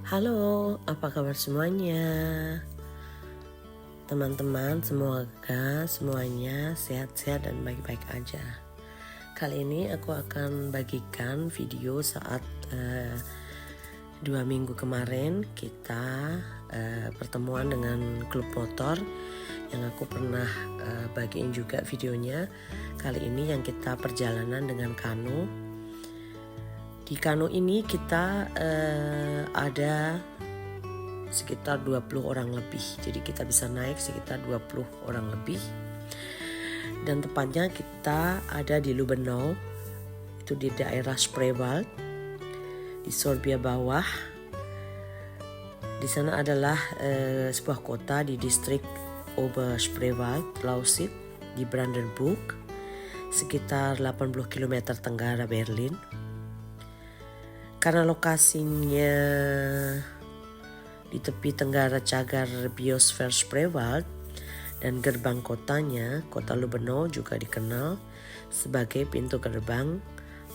Halo, apa kabar semuanya? Teman-teman, semoga semuanya sehat-sehat dan baik-baik aja. Kali ini aku akan bagikan video saat 2 minggu kemarin kita pertemuan dengan klub motor yang aku pernah bagiin juga videonya. Kali ini yang kita perjalanan dengan kano. Di kano ini kita ada sekitar 20 orang lebih. Jadi kita bisa naik sekitar 20 orang lebih. Dan tepatnya kita ada di Lubbenau. Itu di daerah Spreewald, di Sorbia bawah. Di sana adalah sebuah kota di distrik Oberspreewald, Lausitzk di Brandenburg, sekitar 80 km tenggara Berlin. Karena lokasinya di tepi tenggara cagar biosfer Spreewald dan gerbang kotanya, kota Lubbenau juga dikenal sebagai pintu gerbang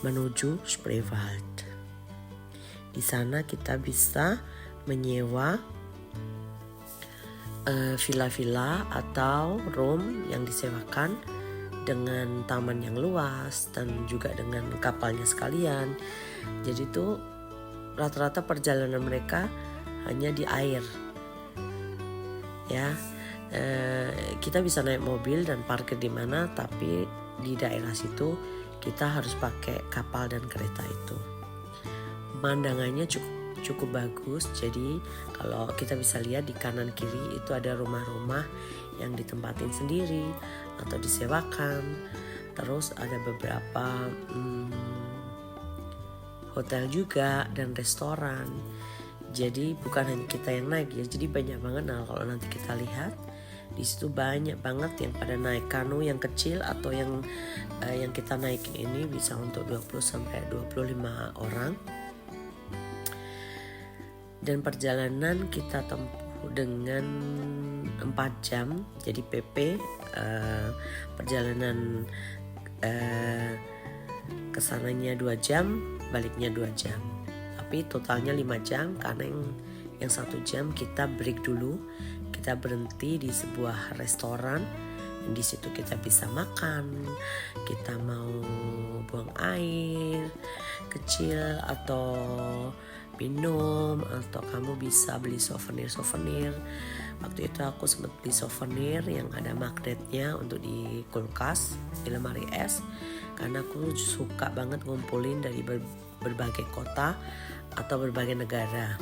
menuju Spreewald. Di sana kita bisa menyewa villa-villa atau room yang disewakan dengan taman yang luas dan juga dengan kapalnya sekalian. Jadi tuh rata-rata perjalanan mereka hanya di air. Ya, kita bisa naik mobil dan parkir di mana, tapi di daerah situ kita harus pakai kapal dan kereta itu. Pemandangannya cukup bagus. Jadi kalau kita bisa lihat di kanan kiri itu ada rumah-rumah yang ditempatin sendiri atau disewakan. Terus ada beberapa hotel juga dan restoran. Jadi bukan hanya kita yang naik ya. Jadi banyak banget. Nah kalau nanti kita lihat di situ banyak banget yang pada naik kano yang kecil atau yang kita naikin ini bisa untuk 20 sampai 25 orang. Dan perjalanan kita tempuh dengan 4 jam. Jadi PP perjalanan kesananya 2 jam, baliknya 2 jam. Tapi totalnya 5 jam karena yang 1 jam kita break dulu. Kita berhenti di sebuah restoran. Di situ kita bisa makan, kita mau buang air kecil atau minum, atau kamu bisa beli souvenir. Waktu itu aku sempat beli souvenir yang ada magnetnya untuk di kulkas, di lemari es, karena aku suka banget ngumpulin dari berbagai kota atau berbagai negara.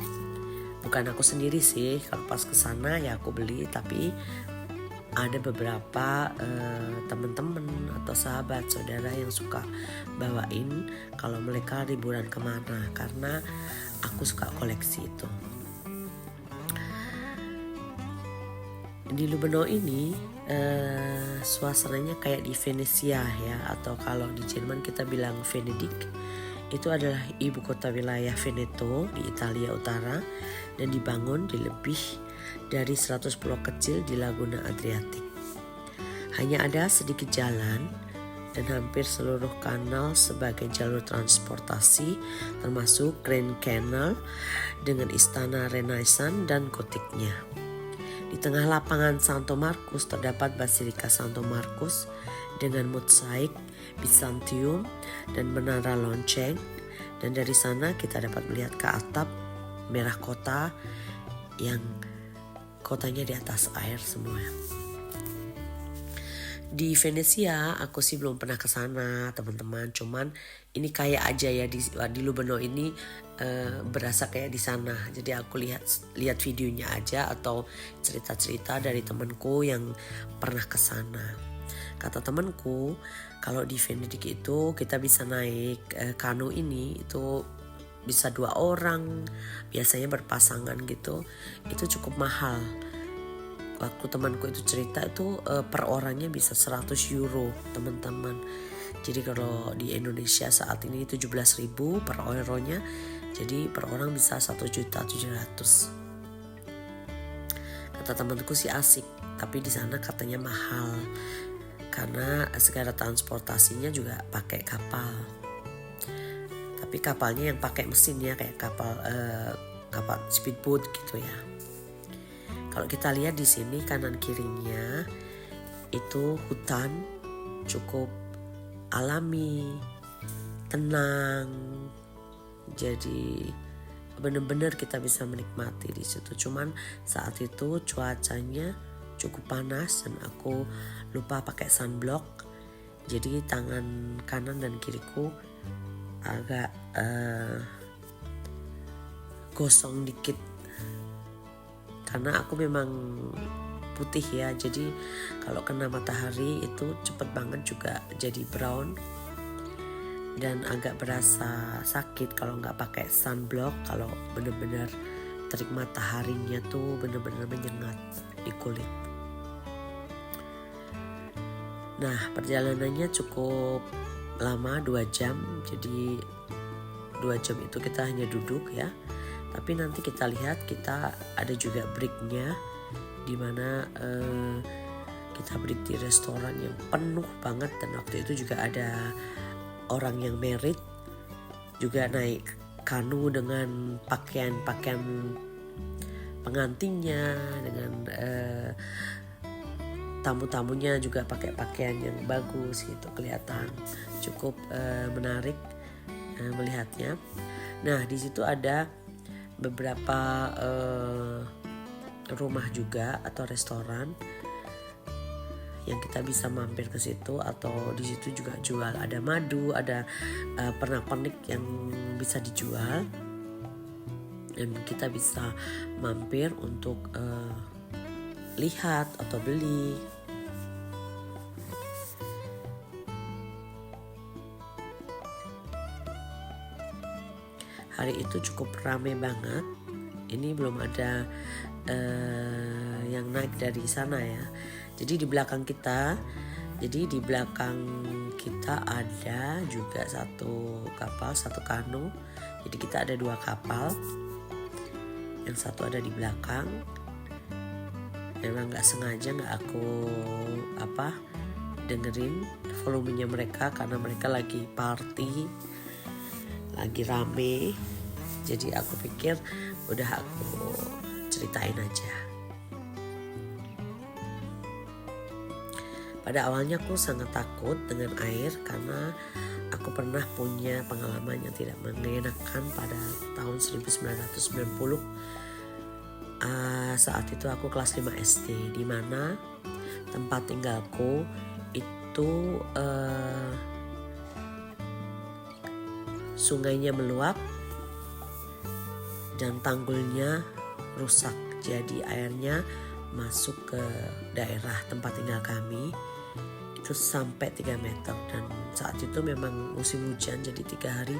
Bukan aku sendiri sih, kalau pas kesana ya aku beli, tapi ada beberapa teman-teman atau sahabat saudara yang suka bawain kalau mereka liburan kemana, karena aku suka koleksi itu. Di Lubbenau ini suasananya kayak di Venesia ya, atau kalau di Jerman kita bilang Venedik. Itu adalah ibu kota wilayah Veneto di Italia Utara dan dibangun di lebih dari 100 pulau kecil di Laguna Adriatik. Hanya ada sedikit jalan dan hampir seluruh kanal sebagai jalur transportasi, termasuk Grand Canal dengan istana Renaissance dan gotiknya. Di tengah lapangan Santo Markus terdapat Basilika Santo Markus dengan mozaik Bizantium dan menara lonceng, dan dari sana kita dapat melihat ke atap merah kota yang kotanya di atas air semua. Di Venesia aku sih belum pernah ke sana teman-teman, cuman ini kayak aja ya di Lubbenau ini berasa kayak di sana. Jadi aku lihat videonya aja atau cerita-cerita dari temanku yang pernah ke sana. Kata temanku kalau di Venedik itu kita bisa naik kano ini itu bisa 2 orang, biasanya berpasangan gitu. Itu cukup mahal. Waktu temanku itu cerita itu per orangnya bisa 100 euro teman-teman. Jadi kalau di Indonesia saat ini 17.000 per euronya, jadi per orang bisa 1.700.000. Kata temanku sih asik, tapi di sana katanya mahal karena segala transportasinya juga pakai kapal. Tapi kapalnya yang pakai mesin ya, kayak kapal kapal speedboat gitu ya. Kalau kita lihat di sini kanan kirinya itu hutan cukup alami, tenang. Jadi benar-benar kita bisa menikmati di situ. Cuman saat itu cuacanya cukup panas dan aku lupa pakai sunblock. Jadi tangan kanan dan kiriku agak gosong dikit karena aku memang putih ya. Jadi kalau kena matahari itu cepet banget juga jadi brown dan agak berasa sakit kalau nggak pakai sunblock. Kalau benar-benar terik mataharinya tuh benar-benar menyengat di kulit. Nah, perjalanannya cukup lama, 2 jam. Jadi 2 jam itu kita hanya duduk ya. Tapi nanti kita lihat kita ada juga breaknya, dimana kita break di restoran yang penuh banget. Dan waktu itu juga ada orang yang married juga naik kanu dengan pakaian-pakaian pengantinnya, dengan tamu-tamunya juga pakai pakaian yang bagus gitu, kelihatan cukup menarik melihatnya. Nah, di situ ada beberapa rumah juga atau restoran yang kita bisa mampir ke situ, atau di situ juga jual, ada madu, ada pernak-pernik yang bisa dijual dan kita bisa mampir untuk lihat atau beli. Hari itu cukup ramai banget. Ini belum ada yang naik dari sana ya. Jadi di belakang kita, ada juga satu kapal, satu kanu. Jadi kita ada 2 kapal. Yang satu ada di belakang. Memang nggak sengaja nggak aku dengerin volumenya mereka karena mereka lagi party, lagi rame. Jadi aku pikir udah aku ceritain aja. Pada awalnya aku sangat takut dengan air karena aku pernah punya pengalaman yang tidak mengenakan pada tahun 1990. Saat itu aku kelas 5 SD, di mana tempat tinggalku itu sungainya meluap dan tanggulnya rusak. Jadi airnya masuk ke daerah tempat tinggal kami itu sampai 3 meter. Dan saat itu memang musim hujan, jadi 3 hari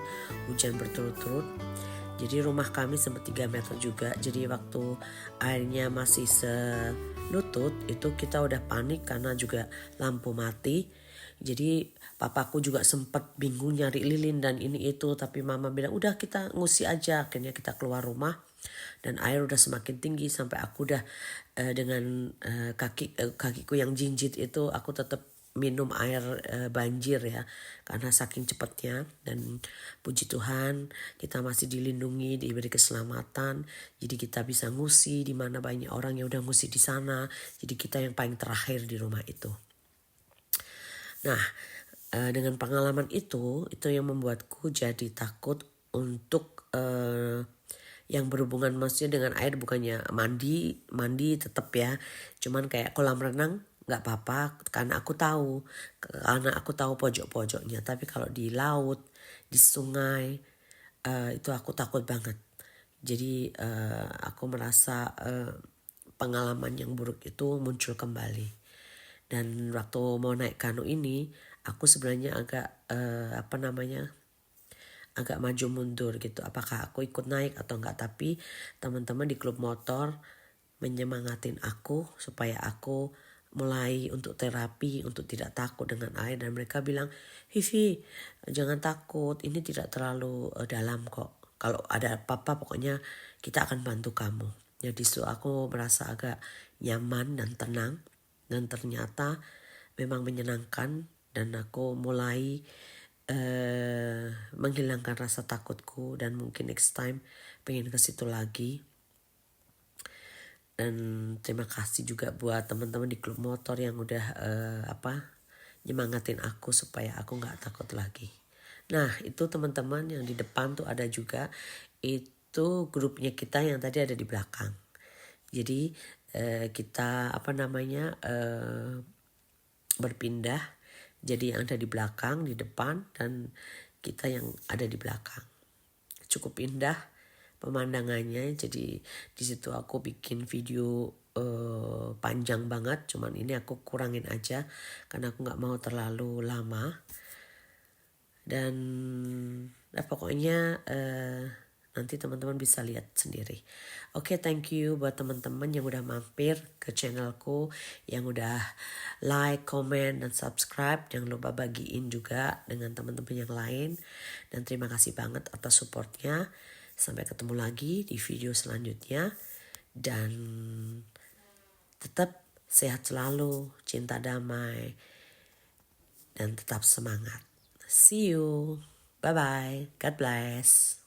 hujan berturut-turut. Jadi rumah kami sempat 3 meter juga. Jadi waktu airnya masih selutut itu kita udah panik karena juga lampu mati. Jadi papaku juga sempat bingung nyari lilin dan ini itu. Tapi mama bilang udah kita ngusir aja. Akhirnya kita keluar rumah dan air udah semakin tinggi sampai aku udah dengan kakiku yang jinjit itu aku tetap minum air banjir ya, karena saking cepatnya. Dan puji Tuhan kita masih dilindungi, diberi keselamatan. Jadi kita bisa ngusi di mana banyak orang yang udah ngusi di sana. Jadi kita yang paling terakhir di rumah itu. Nah, dengan pengalaman itu yang membuatku jadi takut untuk yang berhubungan maksudnya dengan air. Bukannya mandi tetap ya, cuman kayak kolam renang nggak apa-apa karena aku tahu pojok-pojoknya. Tapi kalau di laut, di sungai itu aku takut banget. Jadi aku merasa pengalaman yang buruk itu muncul kembali. Dan waktu mau naik kanu ini aku sebenarnya agak agak maju mundur gitu, apakah aku ikut naik atau enggak. Tapi teman-teman di klub motor menyemangatin aku supaya aku mulai untuk terapi, untuk tidak takut dengan air. Dan mereka bilang, Vivi jangan takut, ini tidak terlalu dalam kok, kalau ada apa-apa pokoknya kita akan bantu kamu. Jadi aku merasa agak nyaman dan tenang. Dan ternyata memang menyenangkan. Dan aku mulai menghilangkan rasa takutku, dan mungkin next time pengen ke situ lagi. Dan terima kasih juga buat teman-teman di klub motor yang udah nyemangatin aku supaya aku nggak takut lagi. Nah itu teman-teman yang di depan tuh ada juga, itu grupnya kita yang tadi ada di belakang. Jadi kita berpindah, jadi yang ada di belakang, di depan, dan kita yang ada di belakang. Cukup indah pemandangannya, jadi di situ aku bikin video panjang banget, cuman ini aku kurangin aja karena aku nggak mau terlalu lama. Dan pokoknya nanti teman-teman bisa lihat sendiri. Oke, thank you buat teman-teman yang udah mampir ke channelku, yang udah like, comment, dan subscribe. Jangan lupa bagiin juga dengan teman-teman yang lain. Dan terima kasih banget atas supportnya. Sampai ketemu lagi di video selanjutnya. Dan tetap sehat selalu, cinta damai, dan tetap semangat. See you. Bye-bye. God bless.